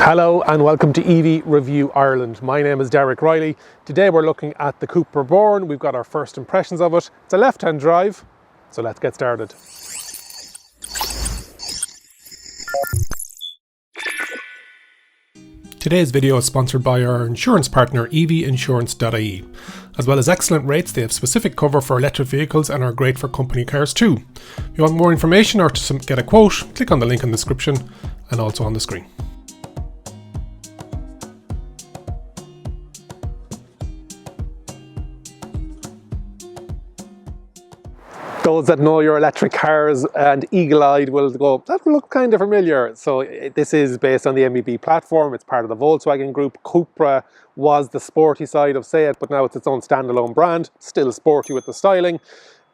Hello and welcome to EV Review Ireland. My name is Reilly. Today we're looking at the CUPRA Born. We've got our first impressions of it. It's a left-hand drive, so let's get started. Today's video is sponsored by our insurance partner evinsurance.ie. As well as excellent rates, they have specific cover for electric vehicles and are great for company cars too. If you want more information or to get a quote, click on the link in the description and also on the screen. Those that know your electric cars and eagle-eyed will go, that will look kind of familiar. So this is based on the MEB platform. It's part of the Volkswagen group. CUPRA was the sporty side of Seat, but now it's its own standalone brand, still sporty with the styling.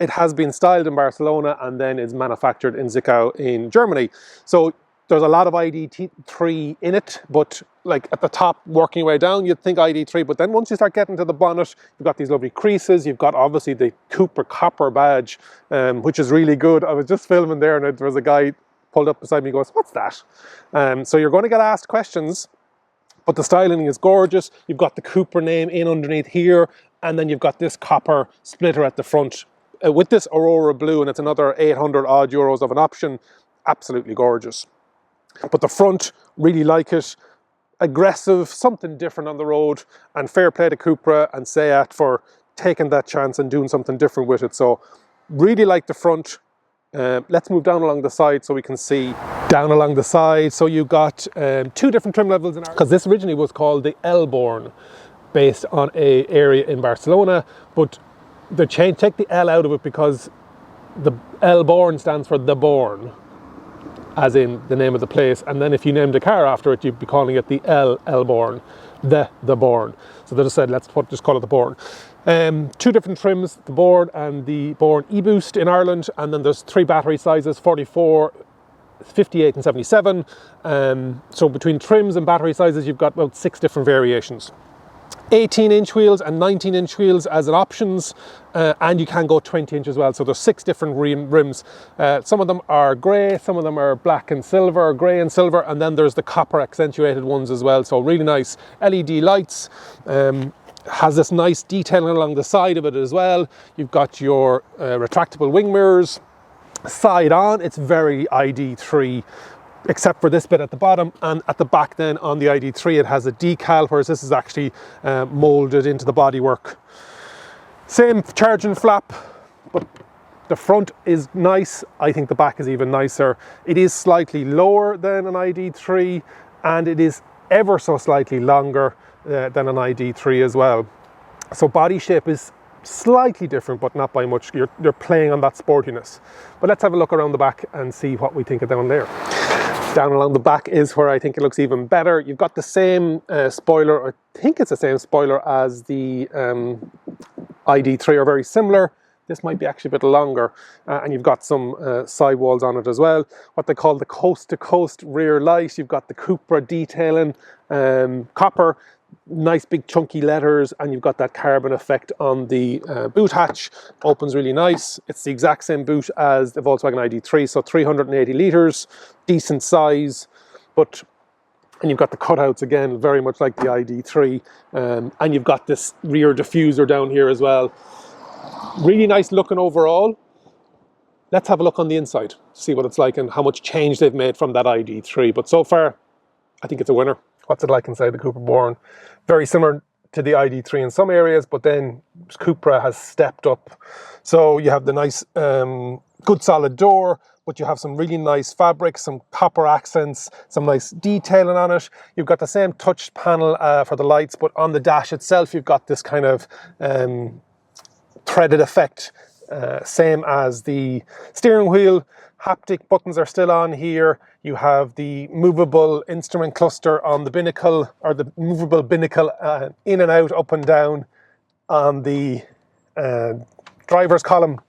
It has been styled in Barcelona and then is manufactured in Zwickau in Germany. So there's a lot of ID3 in it, but like at the top, working your way down, you'd think ID3, but then once you start getting to the bonnet, you've got these lovely creases, you've got obviously the CUPRA copper badge, which is really good. I was just filming there and there was a guy pulled up beside me and goes, what's that? So you're going to get asked questions, but the styling is gorgeous. You've got the CUPRA name in underneath here, and then you've got this copper splitter at the front with this Aurora blue, and it's another 800 odd euros of an option. Absolutely gorgeous. But the front, really like it. Aggressive, something different on the road, and fair play to CUPRA and Seat for taking that chance and doing something different with it. So really like the front. Let's move down along the side so we can see down along the side. So you've got two different trim levels in Ireland, because this originally was called the L Born, based on an area in Barcelona, but they take the L out of it because the L Born stands for the Born, as in the name of the place, and then if you named a car after it, you'd be calling it the L Born, the Born. So they just said, let's just call it the Born. Two different trims, the Born and the Born e-Boost in Ireland, and then there's three battery sizes, 44, 58 and 77. So between trims and battery sizes, you've got about 6 different variations. 18-inch wheels and 19-inch wheels as an options, and you can go 20-inch as well. So there's 6 different rims. Some of them are grey, some of them are black and silver, grey and silver, and then there's the copper accentuated ones as well. So really nice LED lights. Has this nice detailing along the side of it as well. You've got your retractable wing mirrors. Side on, it's very ID3, except for this bit at the bottom, and at the back then on the ID3 it has a decal, whereas this is actually moulded into the bodywork. Same charging flap, but the front is nice. I think the back is even nicer. It is slightly lower than an ID3, and it is ever so slightly longer than an ID3 as well. So body shape is slightly different, but not by much. You're playing on that sportiness. But let's have a look around the back and see what we think of down there. Down along the back is where I think it looks even better. You've got the same spoiler, I think it's the same spoiler as the ID3, or very similar. This might be actually a bit longer, and you've got some sidewalls on it as well. What they call the coast-to-coast rear light. You've got the CUPRA detailing, copper, nice big chunky letters, and you've got that carbon effect on the boot hatch. Opens really nice. It's the exact same boot as the Volkswagen ID3, so 380 litres, decent size, and you've got the cutouts again, very much like the ID3, and you've got this rear diffuser down here as well. Really nice looking overall. Let's have a look on the inside, see what it's like and how much change they've made from that ID3, but so far I think it's a winner. What's it like inside the CUPRA Born? Very similar to the ID3 in some areas, but then CUPRA has stepped up. So you have the nice, good solid door, but you have some really nice fabrics, some copper accents, some nice detailing on it. You've got the same touch panel for the lights, but on the dash itself, you've got this kind of threaded effect, same as the steering wheel. Haptic buttons are still on here. You have the movable instrument cluster on the binnacle, or the movable binnacle in and out, up and down on the driver's column,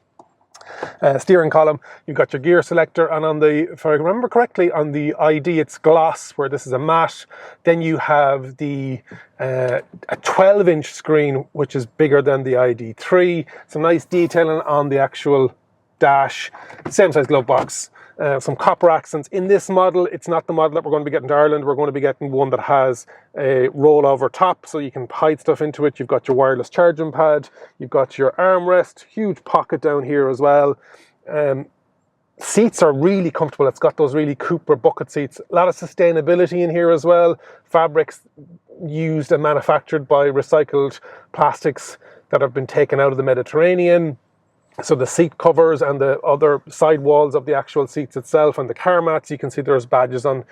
steering column. You've got your gear selector, and on the, if I remember correctly, on the ID it's gloss, where this is a matte. Then you have the a 12-inch screen, which is bigger than the ID3. Some nice detailing on the actual dash, same size glove box. Some copper accents. In this model, it's not the model that we're going to be getting to Ireland. We're going to be getting one that has a rollover top, so you can hide stuff into it. You've got your wireless charging pad. You've got your armrest. Huge pocket down here as well. Seats are really comfortable. It's got those really CUPRA bucket seats. A lot of sustainability in here as well. Fabrics used and manufactured by recycled plastics that have been taken out of the Mediterranean. So the seat covers and the other side walls of the actual seats itself and the car mats, you can see there's badges on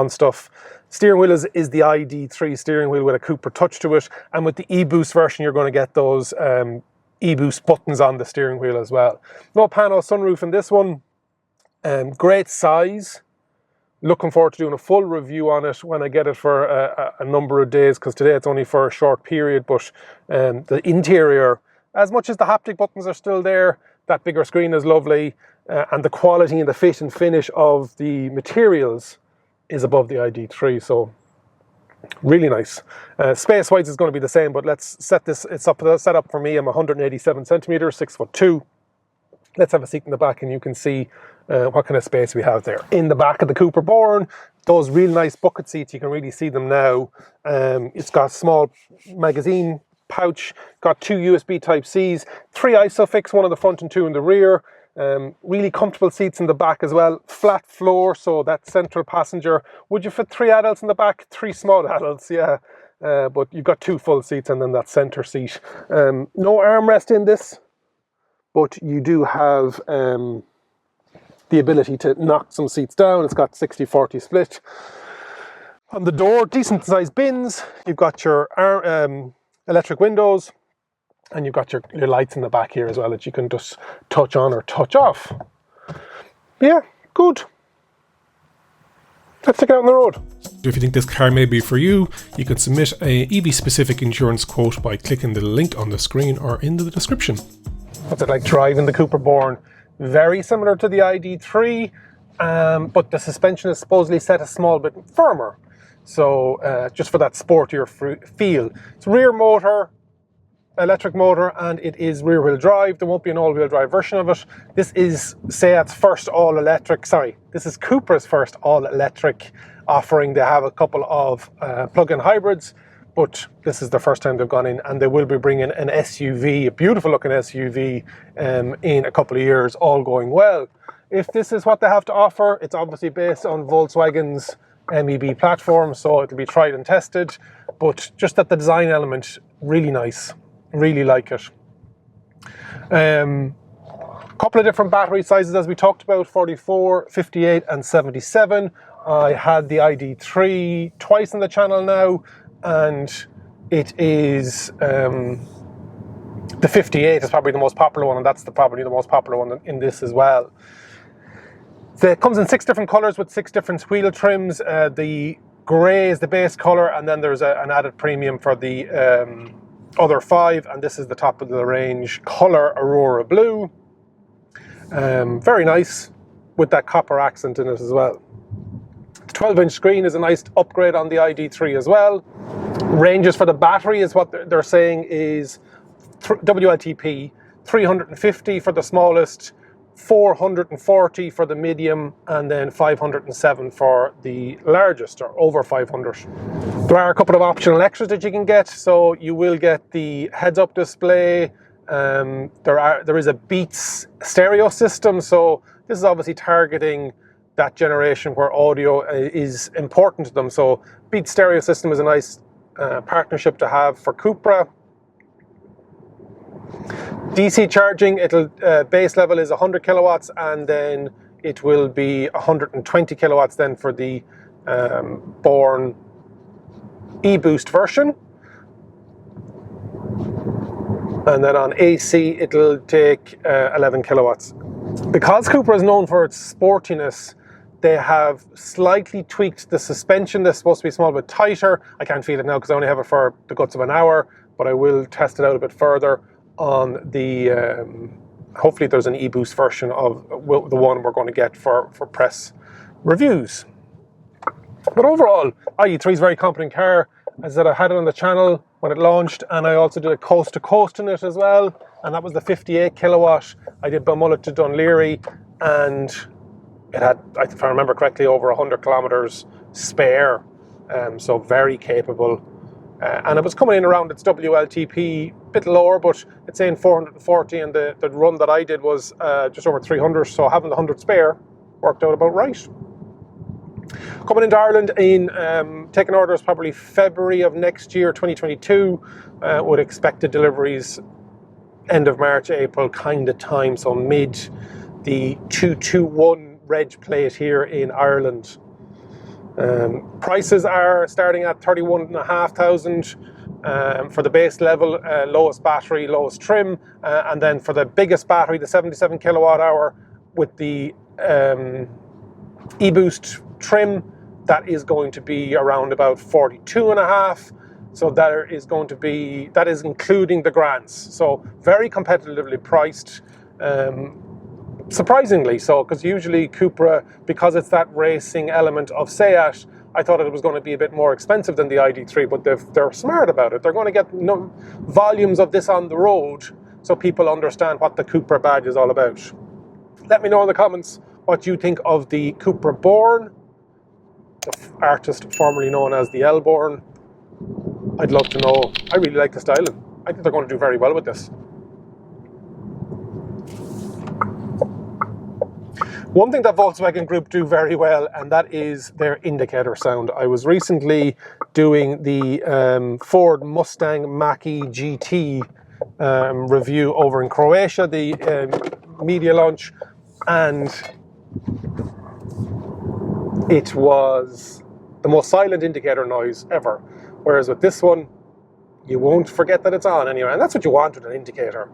stuff. Steering wheel is the ID3 steering wheel with a CUPRA touch to it. And with the e-boost version, you're going to get those e-boost buttons on the steering wheel as well. No pano sunroof in this one. Great size. Looking forward to doing a full review on it when I get it for a number of days, because today it's only for a short period. But the interior, as much as the haptic buttons are still there, that bigger screen is lovely, and the quality and the fit and finish of the materials is above the ID3, so really nice. Space-wise is going to be the same, but let's set this. It's set up for me. I'm 187 centimeters, 6'2". Let's have a seat in the back, and you can see what kind of space we have there. In the back of the CUPRA Born, those real nice bucket seats, you can really see them now. It's got a small magazine pouch, got 2 USB Type-Cs, 3 ISOFIX, 1 in the front and 2 in the rear. Really comfortable seats in the back as well. Flat floor, so that central passenger. Would you fit 3 adults in the back? 3 small adults, yeah. But you've got 2 full seats and then that center seat. No armrest in this, but you do have the ability to knock some seats down. It's got 60-40 split. On the door, decent sized bins. You've got your electric windows, and you've got your lights in the back here as well that you can just touch on or touch off. Yeah, good. Let's take it out on the road. If you think this car may be for you, you can submit a EV-specific insurance quote by clicking the link on the screen or in the description. What's it like driving the CUPRA Born? Very similar to the ID3, but the suspension is supposedly set a small bit firmer. So just for that sportier feel. It's rear motor, electric motor, and it is rear wheel drive. There won't be an all wheel drive version of it. This is Seat's first all electric, this is Cupra's first all electric offering. They have a couple of plug-in hybrids, but this is the first time they've gone in, and they will be bringing an SUV, a beautiful looking SUV, in a couple of years, all going well. If this is what they have to offer, it's obviously based on Volkswagen's MEB platform, so it'll be tried and tested, but just that the design element, really nice, really like it. Couple of different battery sizes as we talked about, 44, 58 and 77. I had the ID3 twice on the channel now, and it is the 58 is probably the most popular one, and that's probably the most popular one in this as well. It comes in 6 different colours with 6 different wheel trims. The grey is the base colour, and then there's an added premium for the other 5, and this is the top of the range colour, Aurora Blue. Very nice with that copper accent in it as well. The 12-inch screen is a nice upgrade on the ID3 as well. Ranges for the battery is what they're saying is WLTP 350 for the smallest, 440 for the medium, and then 507 for the largest, or over 500. There are a couple of optional extras that you can get. So you will get the heads-up display. There is a Beats stereo system. So this is obviously targeting that generation where audio is important to them. So Beats stereo system is a nice partnership to have for CUPRA. DC charging, base level is 100 kilowatts, and then it will be 120 kilowatts then for the Born e-boost version. And then on AC, it'll take 11 kilowatts. Because CUPRA is known for its sportiness, they have slightly tweaked the suspension. This is supposed to be a small bit tighter. I can't feel it now because I only have it for the guts of an hour, but I will test it out a bit further on the, hopefully there's an e-boost version of the one we're going to get for press reviews. But overall, ID3 is a very competent car. As I said, I had it on the channel when it launched, and I also did a coast to coast in it as well, and that was the 58 kilowatt. I did Balmullet to Dunleary, and it had, if I remember correctly, over 100 kilometers spare, so very capable. And it was coming in around its WLTP, a bit lower, but it's saying 440, and the run that I did was just over 300, so having the 100 spare worked out about right. Coming into Ireland in taking orders probably February of next year, 2022, would expect the deliveries end of March, April kind of time, so mid the 221 reg plate here in Ireland. Prices are starting at 31,500 for the base level, lowest battery, lowest trim, and then for the biggest battery, the 77 kilowatt hour with the e-boost trim, that is going to be around about 42.5. So that is including the grants. So very competitively priced. Surprisingly so, because usually CUPRA, because it's that racing element of Seat, I thought it was going to be a bit more expensive than the ID3, but they're smart about it. They're going to get volumes of this on the road so people understand what the CUPRA badge is all about. Let me know in the comments what you think of the CUPRA Born, the artist formerly known as the L-Born. I'd love to know. I really like the styling. I think they're going to do very well with this. One thing that Volkswagen Group do very well, and that is their indicator sound. I was recently doing the Ford Mustang Mach-E GT review over in Croatia, the media launch, and it was the most silent indicator noise ever. Whereas with this one, you won't forget that it's on anyway. And that's what you want with an indicator.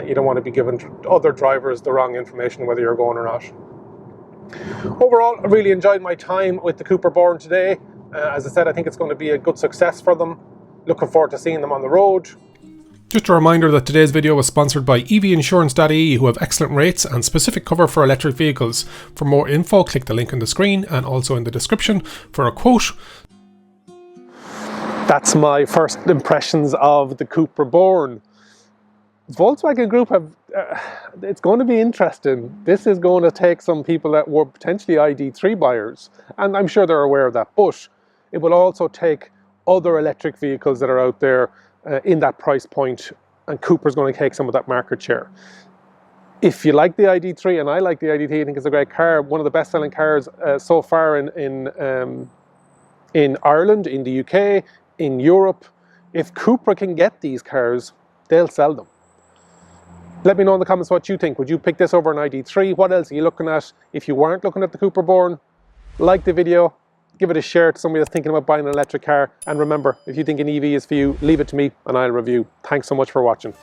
You don't want to be giving other drivers the wrong information whether you're going or not. Overall, I really enjoyed my time with the CUPRA Born today. As I said, I think it's going to be a good success for them. Looking forward to seeing them on the road. Just a reminder that today's video was sponsored by evinsurance.ie, who have excellent rates and specific cover for electric vehicles. For more info, click the link on the screen and also in the description for a quote. That's my first impressions of the CUPRA Born. Volkswagen Group have, it's going to be interesting. This is going to take some people that were potentially ID3 buyers, and I'm sure they're aware of that, but it will also take other electric vehicles that are out there in that price point, and CUPRA's going to take some of that market share. If you like the ID3, and I like the ID3, I think it's a great car, one of the best-selling cars so far in Ireland, in the UK, in Europe. If CUPRA can get these cars, they'll sell them. Let me know in the comments what you think. Would you pick this over an ID3? What else are you looking at? If you weren't looking at the CUPRA Born, like the video, give it a share to somebody that's thinking about buying an electric car. And remember, if you think an EV is for you, leave it to me and I'll review. Thanks so much for watching.